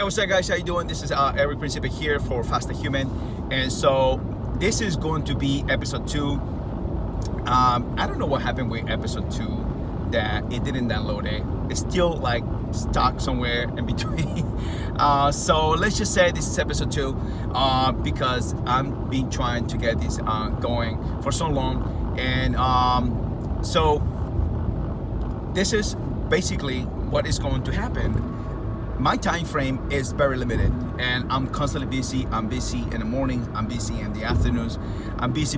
Hey, what's up, guys? How you doing? This is Eric Principe here for Fast and Human, and so this is going to be episode 2. I don't know what happened with episode 2 that it didn't download it. It's still like stuck somewhere in between. So let's just say this is episode 2 because I've been trying to get this going for so long, and so this is basically what is going to happen. My time frame is very limited, and I'm constantly busy. I'm busy in the morning, I'm busy in the afternoons, I'm busy.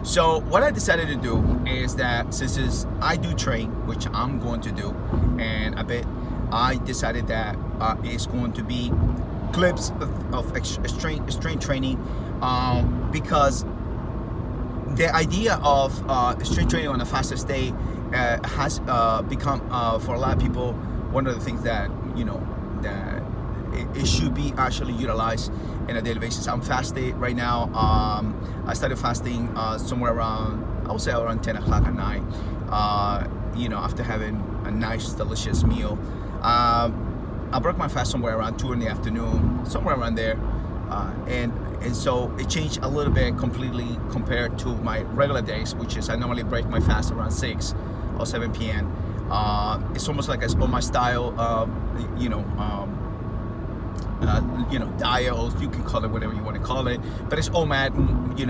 So what I decided to do is that since I do train, which I'm going to do, and I decided that it's going to be clips of strength training, because the idea of strength training on a fastest day has become for a lot of people one of the things that that it should be actually utilized in a daily basis. I'm fasting right now. I started fasting somewhere around, I would say around 10 o'clock at night, after having a nice delicious meal. I broke my fast somewhere around 2 in the afternoon, somewhere around there, and so it changed a little bit completely compared to my regular days, which is I normally break my fast around 6 or 7 p.m. It's almost like it's on my style, diet, or you can call it whatever you want to call it, but it's OMAD,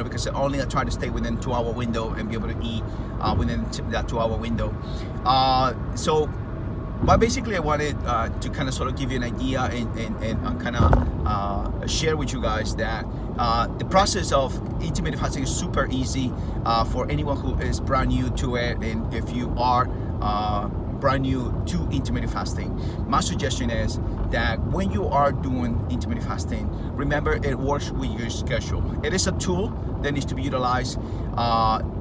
because I try to stay within 2-hour window and be able to eat within that 2-hour window. But basically I wanted to kind of sort of give you an idea and kind of share with you guys that the process of intermittent fasting is super easy for anyone who is brand new to it. And if you are brand new to intermittent fasting, my suggestion is that when you are doing intermittent fasting, remember it works with your schedule. It is a tool that needs to be utilized.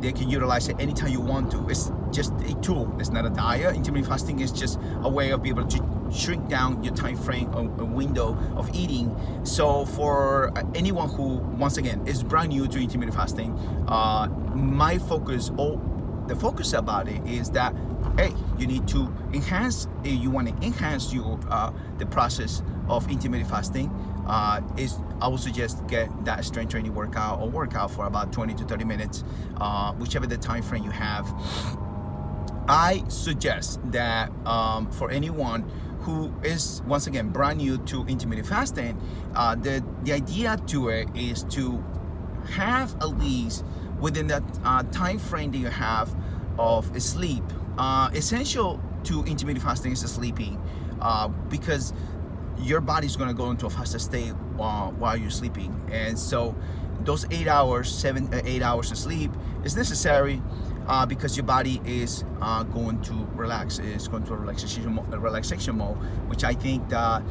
They can utilize it anytime you want to. It's just a tool. It's not a diet. Intermittent fasting is just a way of being able to shrink down your time frame, a window of eating. So for anyone who, once again, is brand new to intermittent fasting, my focus, the focus about it is that, hey, you need to enhance. You want to enhance your the process of intermittent fasting. I would suggest get that strength training workout for about 20 to 30 minutes, whichever the time frame you have. I suggest that for anyone who is, once again, brand new to intermittent fasting, the idea to it is to have at least within that time frame that you have of sleep. Essential to intermittent fasting is sleeping, because your body's going to go into a faster state while you're sleeping, and so those 8 hours, 7 or 8 hours of sleep is necessary because your body is going to relax. It's going to a relaxation mode, which I think that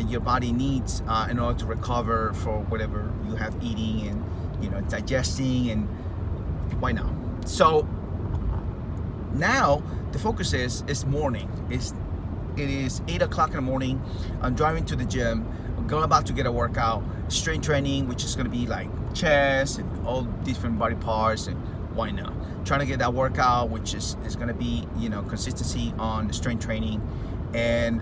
your body needs in order to recover for whatever you have eating and digesting and why not. So now the focus is morning. It is 8 o'clock in the morning. I'm driving to the gym. I'm about to get a workout, strength training, which is going to be like chest and all different body parts, and why not? Trying to get that workout, which is going to be consistency on the strength training. And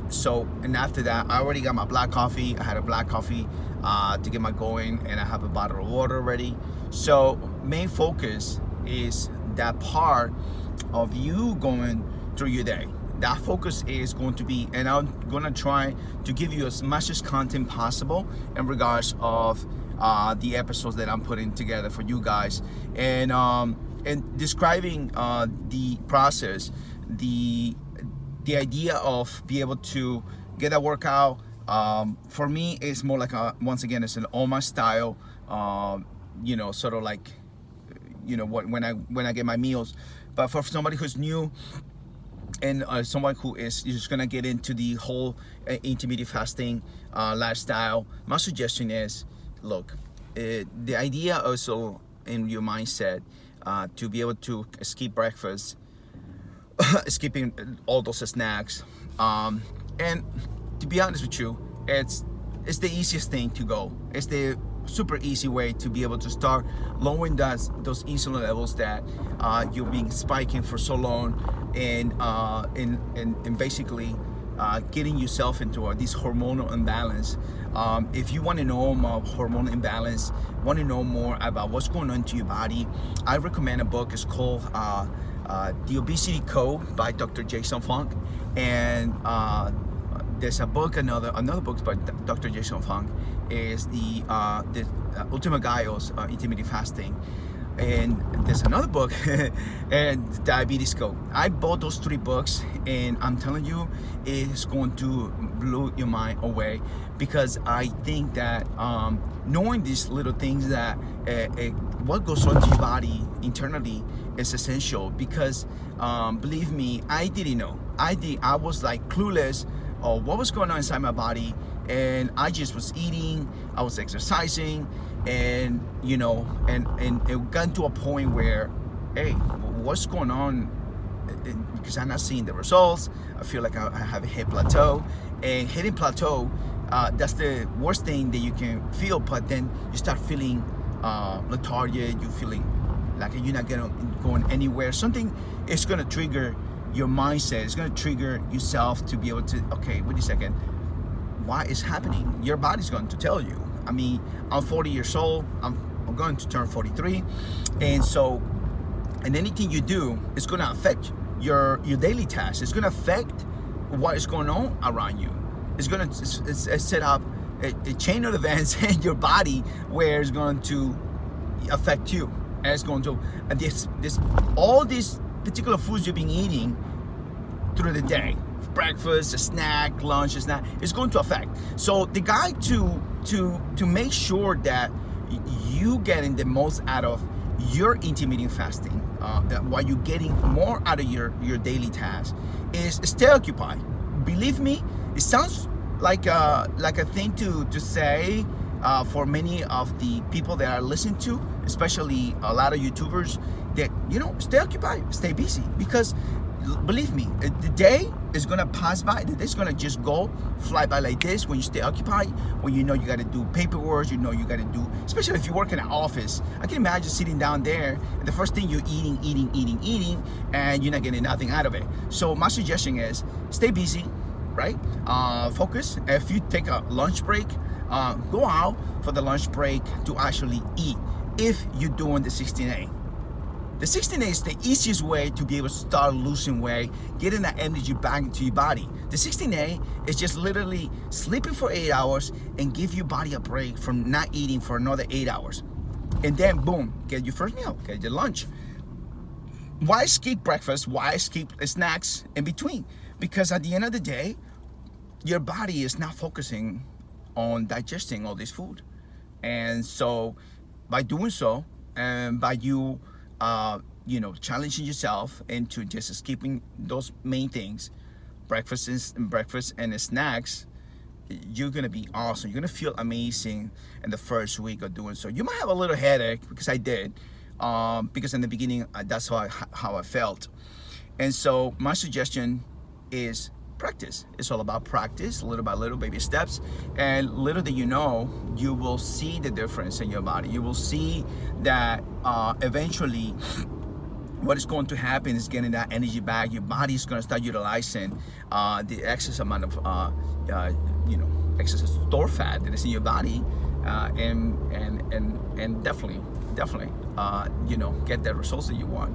after that, I already got my black coffee. I had a black coffee to get my going, and I have a bottle of water ready. So main focus is that part of you going through your day. That focus is going to be, and I'm going to try to give you as much as content possible in regards of the episodes that I'm putting together for you guys, and describing the process, the idea of be able to get that workout. For me, it's more like once again, it's an OMA style, sort of like when I get my meals. But for somebody who's new and someone who is just gonna get into the whole intermittent fasting lifestyle, my suggestion is, look, the idea also in your mindset to be able to skip breakfast, skipping all those snacks, and to be honest with you, it's the easiest thing to go. It's the super easy way to be able to start lowering those insulin levels that you've been spiking for so long, and basically getting yourself into this hormonal imbalance. If you want to know more hormonal imbalance, want to know more about what's going on to your body, I recommend a book. It's called The Obesity Code by Dr. Jason Funk. And there's a book, another book by Dr. Jason Funk is the Ultimate Guide of Intermittent Fasting. And there's another book, and Diabetes Code. I bought those 3 books, and I'm telling you, it's going to blow your mind away, because I think that knowing these little things, that what goes on to your body internally is essential. Because believe me, I didn't know. I was like clueless of what was going on inside my body, and I just was eating, I was exercising, and and it got to a point where, hey, what's going on? Because I'm not seeing the results. I feel like I have hit plateau, and hitting plateau, that's the worst thing that you can feel. But then you start feeling lethargic, you're feeling like you're not going anywhere. Something is going to trigger your mindset. It's going to trigger yourself to be able to, okay, wait a second, why is happening? Your body's going to tell you. I mean, I'm 40 years old. I'm going to turn 43, and anything you do is going to affect your daily tasks. It's going to affect what is going on around you. It's going to set up a chain of events in your body where it's going to affect you, and it's going to all these particular foods you've been eating through the day, breakfast, a snack, lunch, a snack, it's going to affect. So the guide to make sure that you getting the most out of your intermittent fasting, while you're getting more out of your daily tasks, is stay occupied. Believe me, it sounds like a thing to say for many of the people that are listening to, especially a lot of YouTubers, that stay occupied, stay busy, because believe me, the day is gonna pass by. It's gonna just fly by like this when you stay occupied. When you got to do paperwork, you got to do, especially if you work in an office. I can imagine sitting down there, and the first thing you're eating, and you're not getting nothing out of it. So my suggestion is stay busy, right? Focus. If you take a lunch break, go out for the lunch break to actually eat. If you're doing the 16A. The 16A is the easiest way to be able to start losing weight, getting that energy back into your body. The 16A is just literally sleeping for 8 hours and give your body a break from not eating for another 8 hours. And then boom, get your first meal, get your lunch. Why skip breakfast? Why skip snacks in between? Because at the end of the day, your body is not focusing on digesting all this food. And so by doing so, and by you challenging yourself into just skipping those main things, breakfast and snacks, you're gonna be awesome. You're gonna feel amazing in the first week of doing so. You might have a little headache, because I did, because in the beginning that's how I felt. And so my suggestion is practice. It's all about practice, little by little, baby steps, and little that you will see the difference in your body. You will see that eventually what is going to happen is getting that energy back. Your body is going to start utilizing the excess amount of excess stored fat that is in your body, and definitely get the results that you want.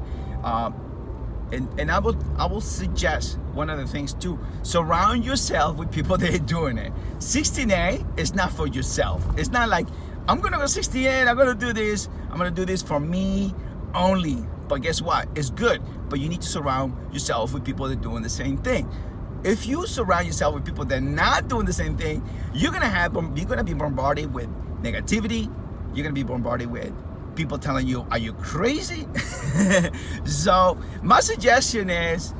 And I will suggest one of the things too: surround yourself with people that are doing it. 16A is not for yourself. It's not like I'm gonna go 16A, I'm gonna do this. I'm gonna do this for me only. But guess what? It's good, but you need to surround yourself with people that are doing the same thing. If you surround yourself with people that are not doing the same thing, you're gonna be bombarded with negativity. You're gonna be bombarded with people telling you, are you crazy? So my suggestion is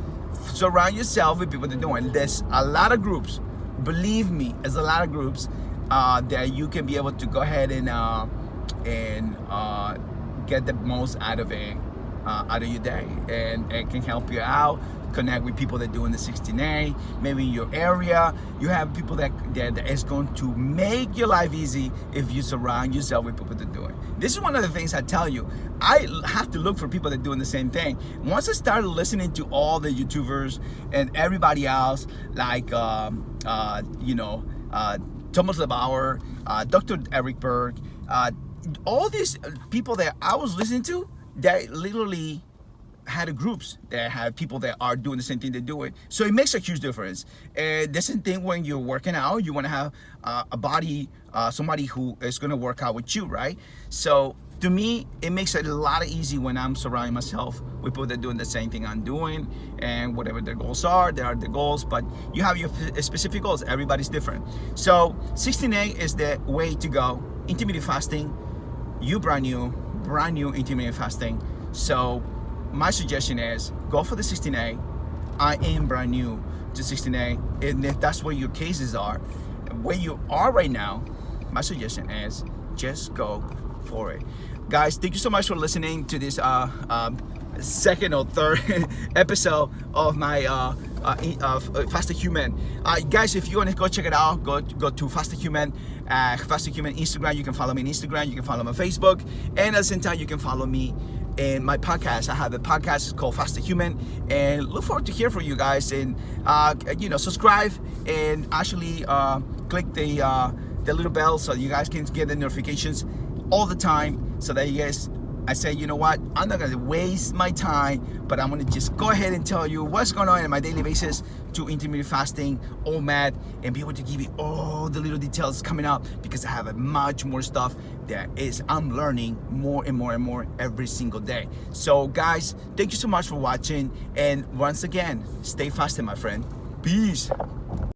surround yourself with people that are doing. There's a lot of groups, believe me, there's a lot of groups that you can be able to go ahead and get the most out of it, out of your day, and it can help you out connect with people that are doing the 16A. Maybe in your area, you have people that is going to make your life easy if you surround yourself with people that are doing. This is one of the things I tell you. I have to look for people that are doing the same thing. Once I started listening to all the YouTubers and everybody else, like Thomas LeBauer, Dr. Eric Berg, all these people that I was listening to, that literally had groups that have people that are doing the same thing they're doing. So it makes a huge difference. And the same thing when you're working out, you want to have a body, somebody who is going to work out with you, right? So to me, it makes it a lot easy when I'm surrounding myself with people that are doing the same thing I'm doing, and whatever their goals are, they are the goals, but you have your specific goals. Everybody's different. So 16A is the way to go. Intermittent fasting, you brand new intermittent fasting. So my suggestion is go for the 16A. I am brand new to 16A, and if that's where your cases are, where you are right now, my suggestion is just go for it. Guys, thank you so much for listening to this second or third episode of my Faster Human. Guys, if you want to go check it out, go to Faster Human, Faster Human Instagram. You can follow me on Instagram. You can follow me on Facebook, and at the same time, you can follow me in my podcast. I have a podcast called Faster Human, and look forward to hear from you guys. And subscribe and actually click the little bell so you guys can get the notifications all the time, so that you guys, I say, you know what, I'm not gonna waste my time, but I'm gonna just go ahead and tell you what's going on my daily basis to intermittent fasting, OMAD, and be able to give you all the little details coming up, because I have a much more stuff that is I'm learning more and more and more every single day. So guys, thank you so much for watching, and once again, stay fasted, my friend. Peace.